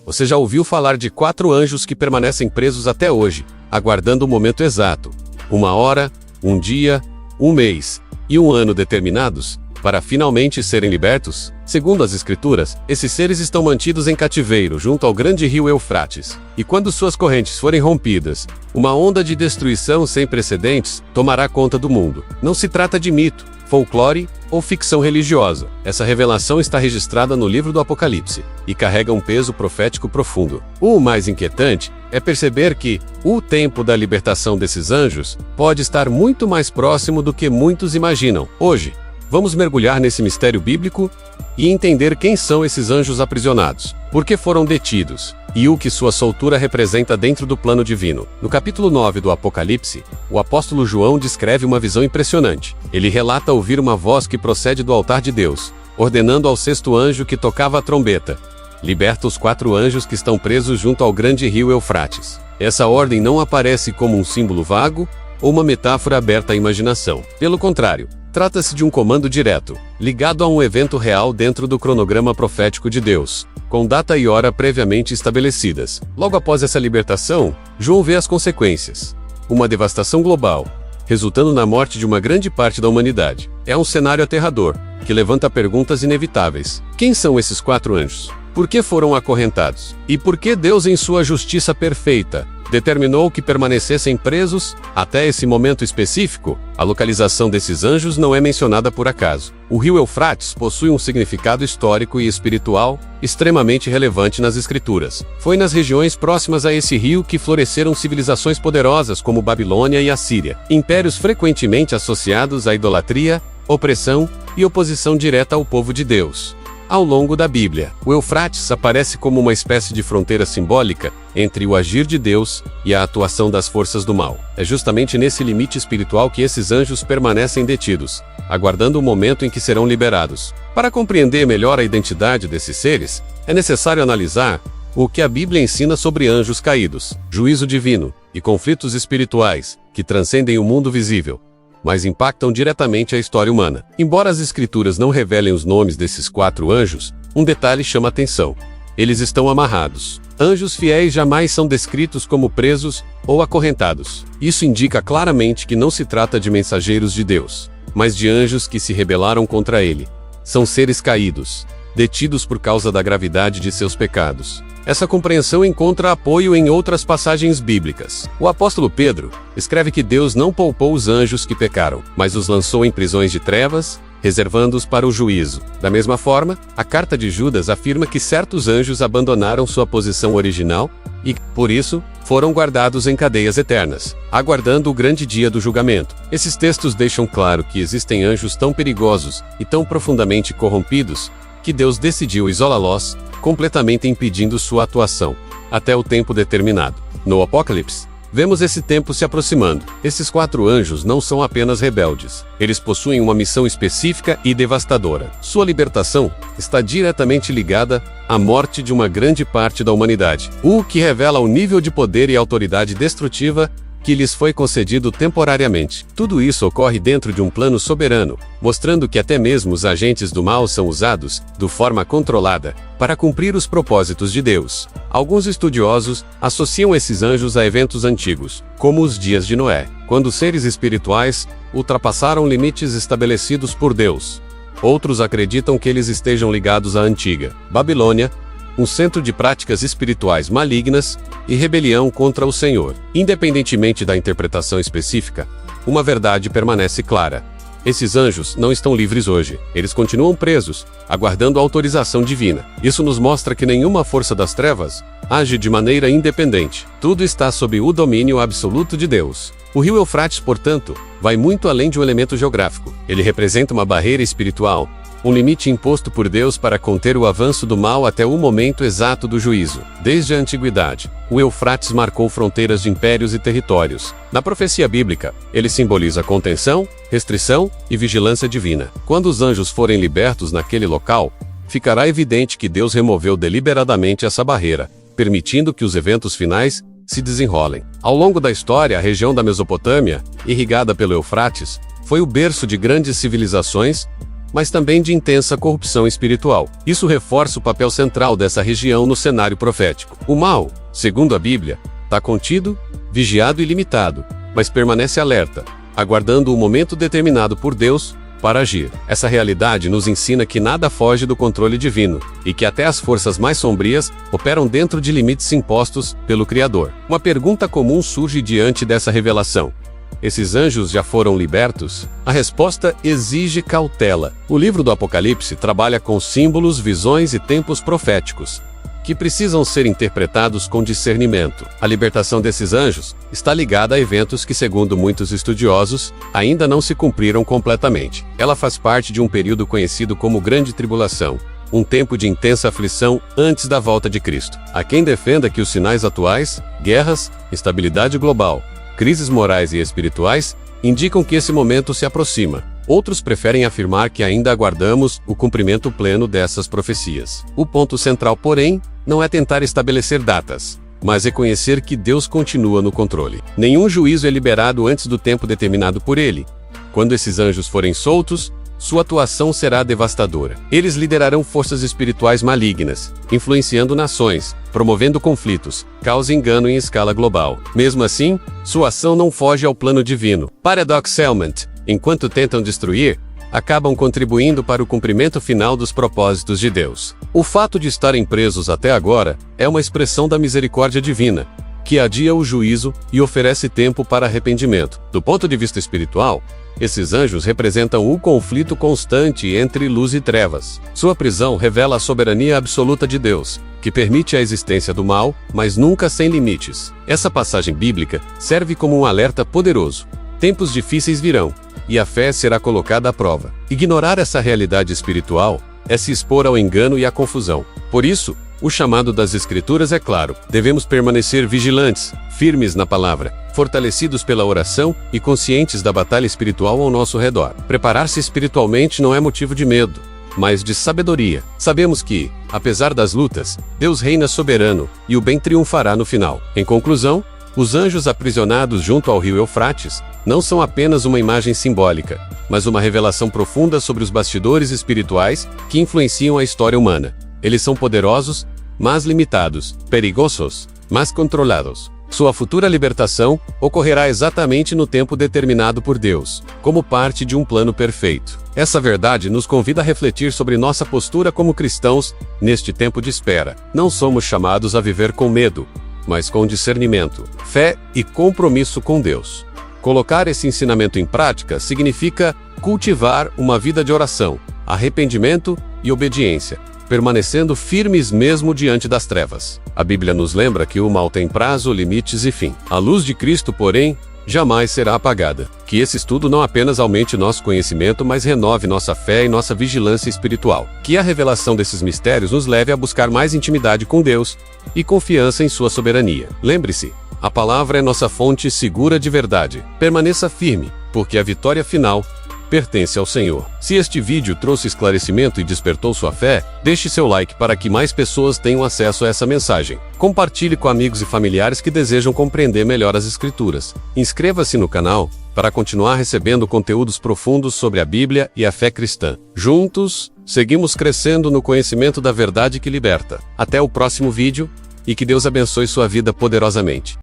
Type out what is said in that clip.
Você já ouviu falar de 4 anjos que permanecem presos até hoje, aguardando o momento exato, 1 hora, 1 dia, 1 mês e 1 ano determinados, para finalmente serem libertos? Segundo as Escrituras, esses seres estão mantidos em cativeiro junto ao grande rio Eufrates. E quando suas correntes forem rompidas, uma onda de destruição sem precedentes tomará conta do mundo. Não se trata de mito, folclore ou ficção religiosa. Essa revelação está registrada no livro do Apocalipse e carrega um peso profético profundo. O mais inquietante é perceber que o tempo da libertação desses anjos pode estar muito mais próximo do que muitos imaginam. Hoje, vamos mergulhar nesse mistério bíblico e entender quem são esses anjos aprisionados, por que foram detidos e o que sua soltura representa dentro do plano divino. No capítulo 9 do Apocalipse, o apóstolo João descreve uma visão impressionante. Ele relata ouvir uma voz que procede do altar de Deus, ordenando ao 6º anjo que tocava a trombeta: liberta os 4 anjos que estão presos junto ao grande rio Eufrates. Essa ordem não aparece como um símbolo vago ou uma metáfora aberta à imaginação. Pelo contrário, trata-se de um comando direto, ligado a um evento real dentro do cronograma profético de Deus, com data e hora previamente estabelecidas. Logo após essa libertação, João vê as consequências: uma devastação global, resultando na morte de uma grande parte da humanidade. É um cenário aterrador, que levanta perguntas inevitáveis. Quem são esses 4 anjos? Por que foram acorrentados? E por que Deus, em sua justiça perfeita, determinou que permanecessem presos até esse momento específico? A localização desses anjos não é mencionada por acaso. O rio Eufrates possui um significado histórico e espiritual extremamente relevante nas Escrituras. Foi nas regiões próximas a esse rio que floresceram civilizações poderosas como Babilônia e Assíria, impérios frequentemente associados à idolatria, opressão e oposição direta ao povo de Deus. Ao longo da Bíblia, o Eufrates aparece como uma espécie de fronteira simbólica entre o agir de Deus e a atuação das forças do mal. É justamente nesse limite espiritual que esses anjos permanecem detidos, aguardando o momento em que serão liberados. Para compreender melhor a identidade desses seres, é necessário analisar o que a Bíblia ensina sobre anjos caídos, juízo divino e conflitos espirituais que transcendem o mundo visível, mas impactam diretamente a história humana. Embora as Escrituras não revelem os nomes desses 4 anjos, um detalhe chama atenção: eles estão amarrados. Anjos fiéis jamais são descritos como presos ou acorrentados. Isso indica claramente que não se trata de mensageiros de Deus, mas de anjos que se rebelaram contra ele. São seres caídos, detidos por causa da gravidade de seus pecados. Essa compreensão encontra apoio em outras passagens bíblicas. O apóstolo Pedro escreve que Deus não poupou os anjos que pecaram, mas os lançou em prisões de trevas, reservando-os para o juízo. Da mesma forma, a carta de Judas afirma que certos anjos abandonaram sua posição original e, por isso, foram guardados em cadeias eternas, aguardando o grande dia do julgamento. Esses textos deixam claro que existem anjos tão perigosos e tão profundamente corrompidos que Deus decidiu isolá-los, completamente impedindo sua atuação, até o tempo determinado. No Apocalipse, vemos esse tempo se aproximando. Esses 4 anjos não são apenas rebeldes. Eles possuem uma missão específica e devastadora. Sua libertação está diretamente ligada à morte de uma grande parte da humanidade, o que revela o nível de poder e autoridade destrutiva que lhes foi concedido temporariamente. Tudo isso ocorre dentro de um plano soberano, mostrando que até mesmo os agentes do mal são usados, de forma controlada, para cumprir os propósitos de Deus. Alguns estudiosos associam esses anjos a eventos antigos, como os dias de Noé, quando seres espirituais ultrapassaram limites estabelecidos por Deus. Outros acreditam que eles estejam ligados à antiga Babilônia, um centro de práticas espirituais malignas e rebelião contra o Senhor. Independentemente da interpretação específica, uma verdade permanece clara: esses anjos não estão livres hoje. Eles continuam presos, aguardando a autorização divina. Isso nos mostra que nenhuma força das trevas age de maneira independente. Tudo está sob o domínio absoluto de Deus. O rio Eufrates, portanto, vai muito além de um elemento geográfico. Ele representa uma barreira espiritual, um limite imposto por Deus para conter o avanço do mal até o momento exato do juízo. Desde a antiguidade, o Eufrates marcou fronteiras de impérios e territórios. Na profecia bíblica, ele simboliza contenção, restrição e vigilância divina. Quando os anjos forem libertos naquele local, ficará evidente que Deus removeu deliberadamente essa barreira, permitindo que os eventos finais se desenrolem. Ao longo da história, a região da Mesopotâmia, irrigada pelo Eufrates, foi o berço de grandes civilizações, mas também de intensa corrupção espiritual. Isso reforça o papel central dessa região no cenário profético. O mal, segundo a Bíblia, está contido, vigiado e limitado, mas permanece alerta, aguardando o momento determinado por Deus para agir. Essa realidade nos ensina que nada foge do controle divino, e que até as forças mais sombrias operam dentro de limites impostos pelo Criador. Uma pergunta comum surge diante dessa revelação: esses anjos já foram libertos? A resposta exige cautela. O livro do Apocalipse trabalha com símbolos, visões e tempos proféticos, que precisam ser interpretados com discernimento. A libertação desses anjos está ligada a eventos que, segundo muitos estudiosos, ainda não se cumpriram completamente. Ela faz parte de um período conhecido como Grande Tribulação, um tempo de intensa aflição antes da volta de Cristo. Há quem defenda que os sinais atuais, guerras, instabilidade global, crises morais e espirituais, indicam que esse momento se aproxima. Outros preferem afirmar que ainda aguardamos o cumprimento pleno dessas profecias. O ponto central, porém, não é tentar estabelecer datas, mas reconhecer que Deus continua no controle. Nenhum juízo é liberado antes do tempo determinado por Ele. Quando esses anjos forem soltos, sua atuação será devastadora. Eles liderarão forças espirituais malignas, influenciando nações, promovendo conflitos, caos e engano em escala global. Mesmo assim, sua ação não foge ao plano divino. Paradoxalmente, enquanto tentam destruir, acabam contribuindo para o cumprimento final dos propósitos de Deus. O fato de estarem presos até agora é uma expressão da misericórdia divina, que adia o juízo e oferece tempo para arrependimento. Do ponto de vista espiritual, esses anjos representam o conflito constante entre luz e trevas. Sua prisão revela a soberania absoluta de Deus, que permite a existência do mal, mas nunca sem limites. Essa passagem bíblica serve como um alerta poderoso. Tempos difíceis virão, e a fé será colocada à prova. Ignorar essa realidade espiritual é se expor ao engano e à confusão. Por isso, o chamado das Escrituras é claro: devemos permanecer vigilantes, firmes na palavra, fortalecidos pela oração e conscientes da batalha espiritual ao nosso redor. Preparar-se espiritualmente não é motivo de medo, mas de sabedoria. Sabemos que, apesar das lutas, Deus reina soberano e o bem triunfará no final. Em conclusão, os anjos aprisionados junto ao rio Eufrates não são apenas uma imagem simbólica, mas uma revelação profunda sobre os bastidores espirituais que influenciam a história humana. Eles são poderosos, mas limitados, perigosos, mas controlados. Sua futura libertação ocorrerá exatamente no tempo determinado por Deus, como parte de um plano perfeito. Essa verdade nos convida a refletir sobre nossa postura como cristãos neste tempo de espera. Não somos chamados a viver com medo, mas com discernimento, fé e compromisso com Deus. Colocar esse ensinamento em prática significa cultivar uma vida de oração, arrependimento e obediência, permanecendo firmes mesmo diante das trevas. A Bíblia nos lembra que o mal tem prazo, limites e fim. A luz de Cristo, porém, jamais será apagada. Que esse estudo não apenas aumente nosso conhecimento, mas renove nossa fé e nossa vigilância espiritual. Que a revelação desses mistérios nos leve a buscar mais intimidade com Deus e confiança em sua soberania. Lembre-se, a palavra é nossa fonte segura de verdade. Permaneça firme, porque a vitória final pertence ao Senhor. Se este vídeo trouxe esclarecimento e despertou sua fé, deixe seu like para que mais pessoas tenham acesso a essa mensagem. Compartilhe com amigos e familiares que desejam compreender melhor as Escrituras. Inscreva-se no canal para continuar recebendo conteúdos profundos sobre a Bíblia e a fé cristã. Juntos, seguimos crescendo no conhecimento da verdade que liberta. Até o próximo vídeo, e que Deus abençoe sua vida poderosamente.